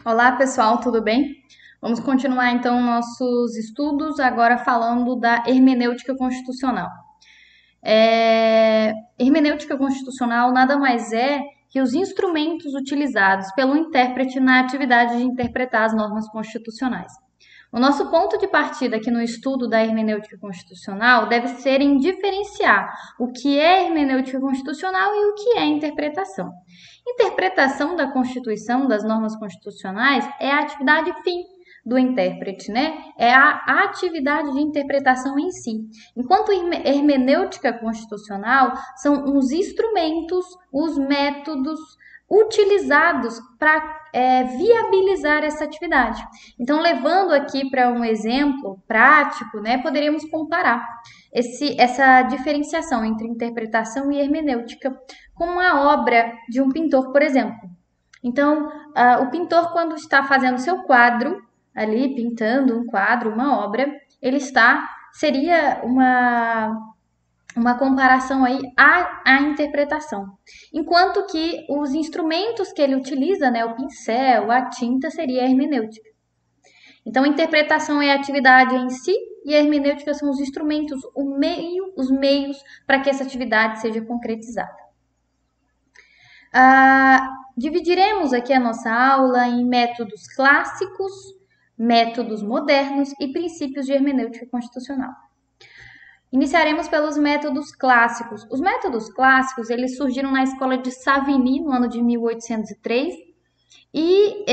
Olá, pessoal, tudo bem? Vamos continuar então nossos estudos, agora falando da hermenêutica constitucional. Hermenêutica constitucional nada mais é que os instrumentos utilizados pelo intérprete na atividade de interpretar as normas constitucionais. O nosso ponto de partida aqui no estudo da hermenêutica constitucional deve ser em diferenciar o que é hermenêutica constitucional e o que é interpretação. Interpretação da Constituição, das normas constitucionais, é a atividade fim do intérprete, né? É a atividade de interpretação em si. Enquanto hermenêutica constitucional são os instrumentos, os métodos utilizados para viabilizar essa atividade. Então, levando aqui para um exemplo prático, né, poderíamos comparar essa diferenciação entre interpretação e hermenêutica com uma obra de um pintor, por exemplo. Então, o pintor, quando está fazendo seu quadro, ali pintando um quadro, uma obra, seria uma comparação aí à interpretação. Enquanto que os instrumentos que ele utiliza, né, o pincel, a tinta, seria a hermenêutica. Então, a interpretação é a atividade em si e a hermenêutica são os instrumentos, os meios para que essa atividade seja concretizada. Dividiremos aqui a nossa aula em métodos clássicos, métodos modernos e princípios de hermenêutica constitucional. Iniciaremos pelos métodos clássicos. Os métodos clássicos, eles surgiram na escola de Savigny no ano de 1803 e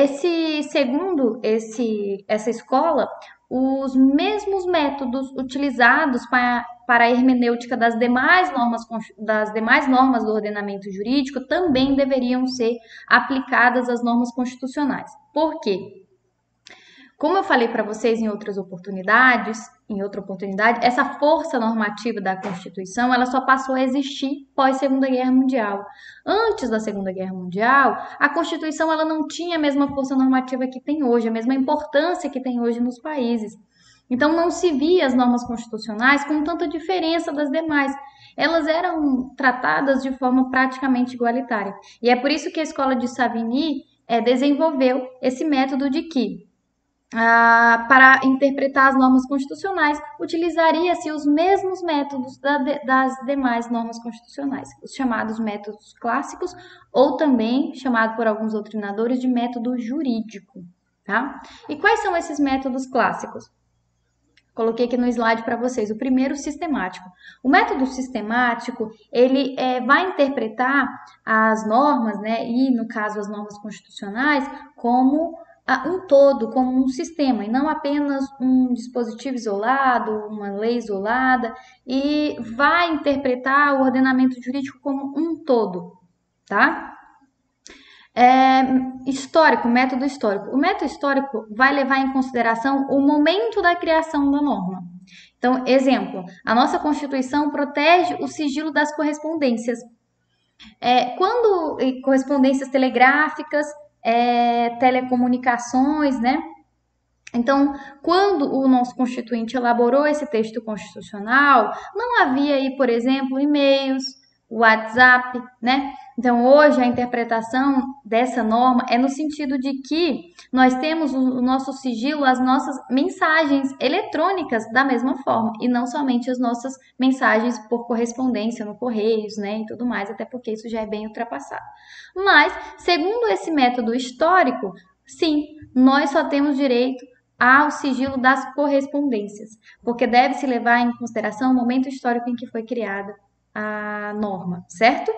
essa escola, os mesmos métodos utilizados para a hermenêutica das demais normas do ordenamento jurídico também deveriam ser aplicadas às normas constitucionais. Por quê? Como eu falei para vocês em outra oportunidade, essa força normativa da Constituição, ela só passou a existir pós Segunda Guerra Mundial. Antes da Segunda Guerra Mundial, a Constituição ela não tinha a mesma força normativa que tem hoje, a mesma importância que tem hoje nos países. Então não se via as normas constitucionais com tanta diferença das demais. Elas eram tratadas de forma praticamente igualitária. E é por isso que a escola de Savigny desenvolveu esse método de que para interpretar as normas constitucionais, utilizaria-se os mesmos métodos das demais normas constitucionais, os chamados métodos clássicos, ou também chamado por alguns doutrinadores de método jurídico. Tá? E quais são esses métodos clássicos? Coloquei aqui no slide para vocês. O primeiro, sistemático. O método sistemático, ele vai interpretar as normas, né, e no caso as normas constitucionais, como um todo, como um sistema, e não apenas um dispositivo isolado, uma lei isolada, e vai interpretar o ordenamento jurídico como um todo, tá? Histórico, método histórico. O método histórico vai levar em consideração o momento da criação da norma. Então, exemplo, a nossa Constituição protege o sigilo das correspondências. Quando correspondências telegráficas, telecomunicações, né? Então, quando o nosso constituinte elaborou esse texto constitucional, não havia aí, por exemplo, e-mails, WhatsApp, né? Então, hoje a interpretação dessa norma é no sentido de que nós temos o nosso sigilo, as nossas mensagens eletrônicas da mesma forma, e não somente as nossas mensagens por correspondência no Correios, né, e tudo mais, até porque isso já é bem ultrapassado. Mas, segundo esse método histórico, sim, nós só temos direito ao sigilo das correspondências, porque deve-se levar em consideração o momento histórico em que foi criada a norma, certo?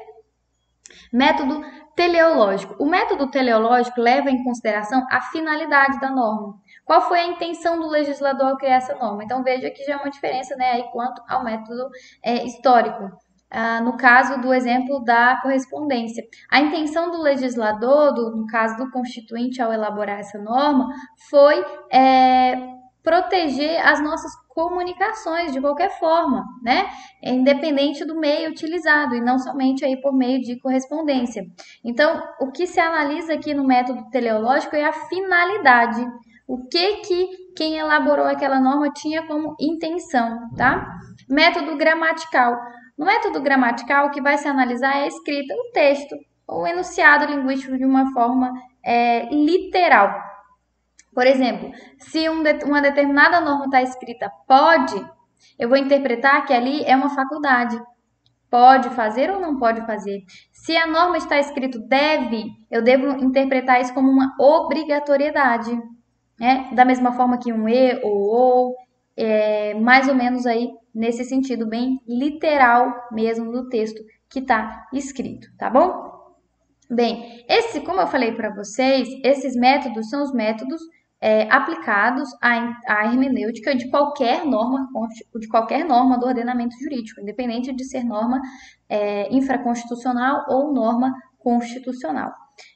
Método teleológico. O método teleológico leva em consideração a finalidade da norma. Qual foi a intenção do legislador ao criar essa norma? Então veja que já é uma diferença, né, aí quanto ao método histórico. No caso do exemplo da correspondência. A intenção do legislador, no caso do constituinte, ao elaborar essa norma, foi proteger as nossas comunicações de qualquer forma, né? Independente do meio utilizado e não somente aí por meio de correspondência. Então, o que se analisa aqui no método teleológico é a finalidade. O que quem elaborou aquela norma tinha como intenção, tá? Método gramatical. No método gramatical, o que vai se analisar é a escrita, o texto, ou o enunciado linguístico de uma forma literal. Por exemplo, se uma determinada norma está escrita pode, eu vou interpretar que ali é uma faculdade. Pode fazer ou não pode fazer. Se a norma está escrito deve, eu devo interpretar isso como uma obrigatoriedade, né? Da mesma forma que um ou, mais ou menos aí nesse sentido bem literal mesmo do texto que está escrito, tá bom? Bem, como eu falei para vocês, esses métodos são os métodos aplicados à hermenêutica de qualquer norma do ordenamento jurídico, independente de ser norma infraconstitucional ou norma constitucional.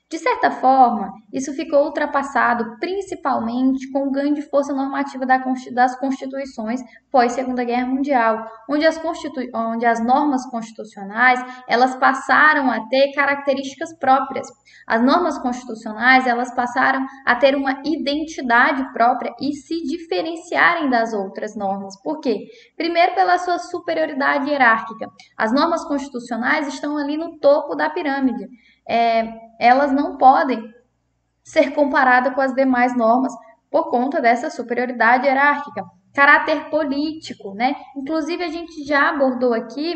De certa forma, isso ficou ultrapassado principalmente com o ganho de força normativa das constituições pós-Segunda Guerra Mundial, onde as normas constitucionais elas passaram a ter características próprias. As normas constitucionais elas passaram a ter uma identidade própria e se diferenciarem das outras normas. Por quê? Primeiro, pela sua superioridade hierárquica. As normas constitucionais estão ali no topo da pirâmide. Elas não podem ser comparadas com as demais normas por conta dessa superioridade hierárquica. Caráter político, né? Inclusive, a gente já abordou aqui,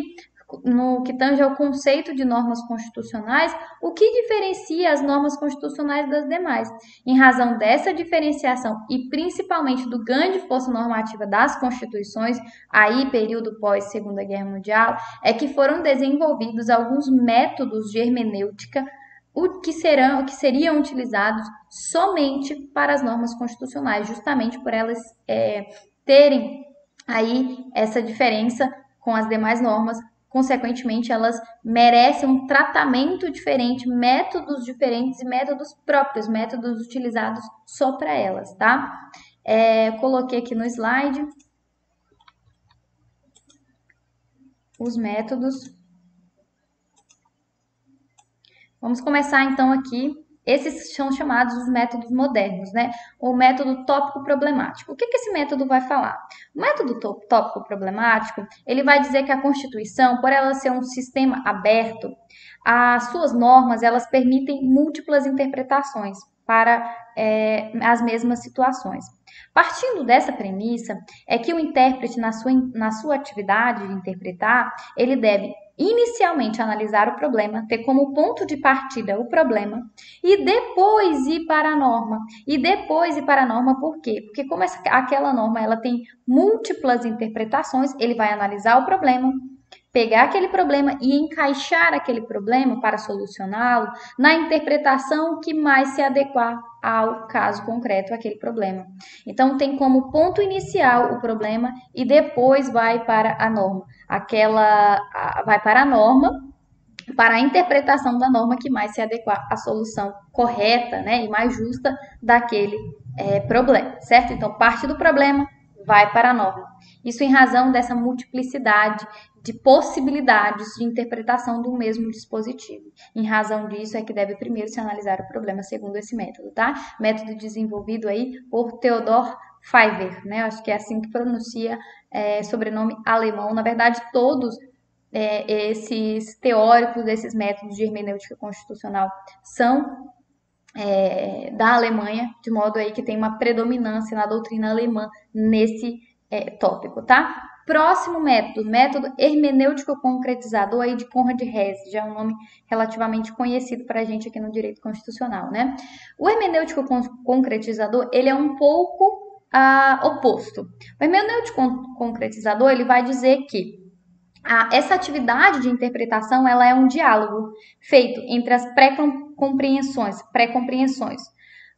no que tange ao conceito de normas constitucionais, o que diferencia as normas constitucionais das demais. Em razão dessa diferenciação e principalmente do ganho de força normativa das constituições, aí período pós Segunda Guerra Mundial, é que foram desenvolvidos alguns métodos de hermenêutica que seriam utilizados somente para as normas constitucionais, justamente por elas terem aí essa diferença com as demais normas. Consequentemente, elas merecem um tratamento diferente, métodos diferentes e métodos próprios, métodos utilizados só para elas, tá? Coloquei aqui no slide os métodos. Vamos começar então aqui. Esses são chamados os métodos modernos, né? O método tópico problemático. O que esse método vai falar? O método tópico problemático, ele vai dizer que a Constituição, por ela ser um sistema aberto, as suas normas, elas permitem múltiplas interpretações para as mesmas situações. Partindo dessa premissa, é que o intérprete, na sua atividade de interpretar, ele deve inicialmente analisar o problema, ter como ponto de partida o problema e depois ir para a norma. E depois ir para a norma por quê? Porque como aquela norma ela tem múltiplas interpretações, ele vai analisar o problema, pegar aquele problema e encaixar aquele problema para solucioná-lo na interpretação que mais se adequar ao caso concreto, aquele problema. Então, tem como ponto inicial o problema e depois vai para a norma. Vai para a norma, para a interpretação da norma que mais se adequar à solução correta, né, e mais justa daquele problema, certo? Então, parte do problema, vai para a norma. Isso em razão dessa multiplicidade de possibilidades de interpretação do mesmo dispositivo. Em razão disso é que deve primeiro se analisar o problema segundo esse método, tá? Método desenvolvido aí por Theodor Pfeiffer, né? Acho que é assim que pronuncia, sobrenome alemão. Na verdade, todos esses teóricos desses métodos de hermenêutica constitucional são da Alemanha, de modo aí que tem uma predominância na doutrina alemã nesse tópico, tá? Próximo método hermenêutico concretizador aí de Conrad Hesse, já é um nome relativamente conhecido para a gente aqui no direito constitucional, né? O hermenêutico concretizador, ele é um pouco oposto. O hermenêutico concretizador, ele vai dizer que essa atividade de interpretação, ela é um diálogo feito entre as pré-compreensões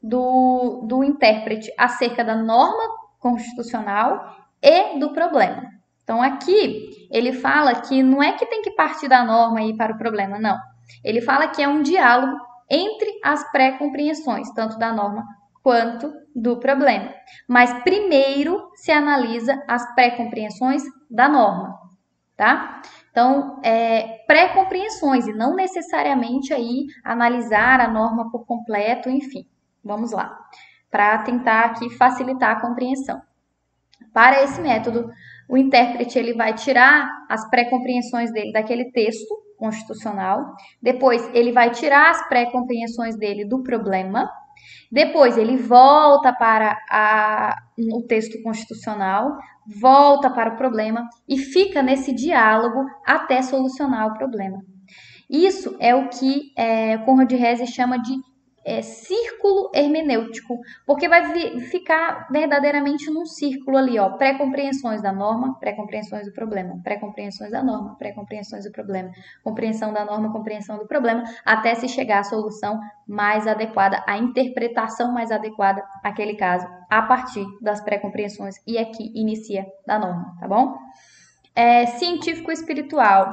do intérprete acerca da norma constitucional e do problema. Então, aqui, ele fala que não é que tem que partir da norma e ir para o problema, não. Ele fala que é um diálogo entre as pré-compreensões, tanto da norma quanto do problema. Mas primeiro se analisa as pré-compreensões da norma, tá? Então, pré-compreensões e não necessariamente aí analisar a norma por completo, enfim. Vamos lá, para tentar aqui facilitar a compreensão. Para esse método, O intérprete ele vai tirar as pré-compreensões dele daquele texto constitucional, depois ele vai tirar as pré-compreensões dele do problema, depois ele volta para o texto constitucional, volta para o problema e fica nesse diálogo até solucionar o problema. Isso é o que Conrad Hesse chama de círculo hermenêutico, porque vai ficar verdadeiramente num círculo ali, ó, pré-compreensões da norma, pré-compreensões do problema, pré-compreensões da norma, pré-compreensões do problema, compreensão da norma, compreensão do problema, até se chegar à solução mais adequada, à interpretação mais adequada àquele caso, a partir das pré-compreensões e aqui inicia da norma, tá bom? Científico espiritual.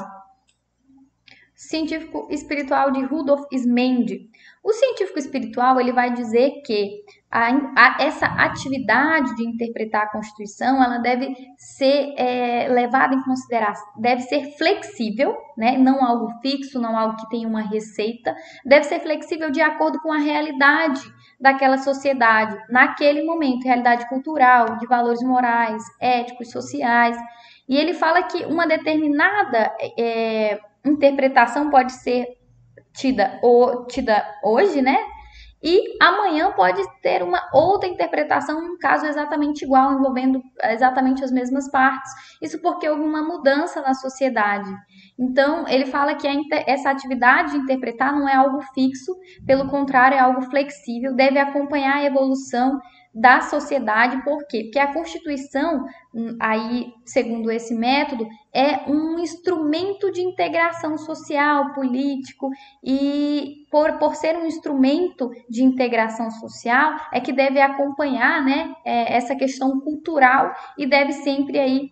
Científico espiritual de Rudolf Ismende. O científico espiritual ele vai dizer que essa atividade de interpretar a Constituição ela deve ser levada em consideração, deve ser flexível, né? Não algo fixo, não algo que tenha uma receita, deve ser flexível de acordo com a realidade daquela sociedade, naquele momento, realidade cultural, de valores morais, éticos, sociais. E ele fala que uma determinada interpretação pode ser tida hoje, né? E amanhã pode ter uma outra interpretação, um caso exatamente igual, envolvendo exatamente as mesmas partes. Isso porque houve uma mudança na sociedade. Então, ele fala que essa atividade de interpretar não é algo fixo, pelo contrário, é algo flexível, deve acompanhar a evolução da sociedade. Por quê? Porque a Constituição, aí, segundo esse método, é um instrumento de integração social, político, e por ser um instrumento de integração social, é que deve acompanhar, né, essa questão cultural e deve sempre aí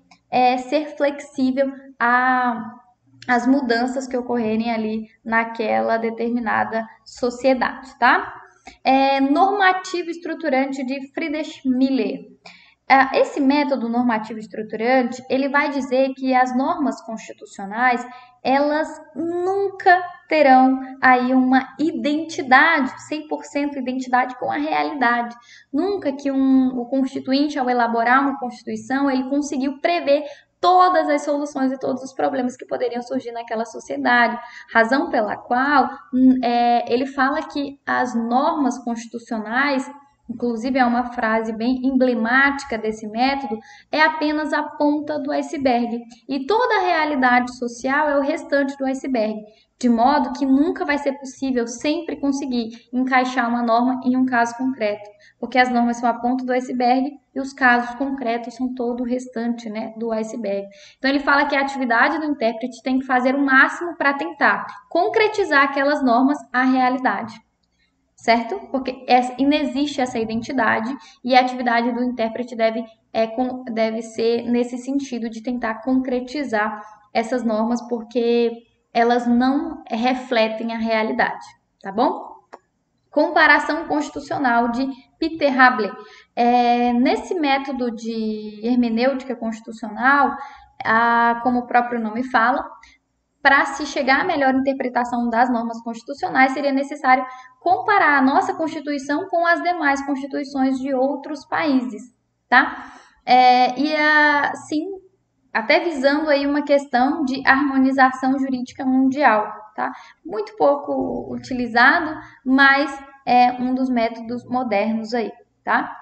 ser flexível às mudanças que ocorrerem ali naquela determinada sociedade, tá? Normativo estruturante de Friedrich Miller. Esse método normativo estruturante, ele vai dizer que as normas constitucionais, elas nunca terão aí uma identidade, 100% identidade com a realidade. Nunca que o constituinte, ao elaborar uma Constituição, ele conseguiu prever todas as soluções e todos os problemas que poderiam surgir naquela sociedade. Razão pela qual ele fala que as normas constitucionais, inclusive é uma frase bem emblemática desse método, é apenas a ponta do iceberg. E toda a realidade social é o restante do iceberg. De modo que nunca vai ser possível sempre conseguir encaixar uma norma em um caso concreto. Porque as normas são a ponta do iceberg e os casos concretos são todo o restante, né, do iceberg. Então ele fala que a atividade do intérprete tem que fazer o máximo para tentar concretizar aquelas normas à realidade. Certo? Porque inexiste essa identidade e a atividade do intérprete deve ser nesse sentido de tentar concretizar essas normas, porque elas não refletem a realidade, tá bom? Comparação constitucional de Peter Hable. Nesse método de hermenêutica constitucional, como o próprio nome fala, para se chegar à melhor interpretação das normas constitucionais, seria necessário comparar a nossa Constituição com as demais constituições de outros países, tá? E assim, até visando aí uma questão de harmonização jurídica mundial, tá? Muito pouco utilizado, mas é um dos métodos modernos aí, tá?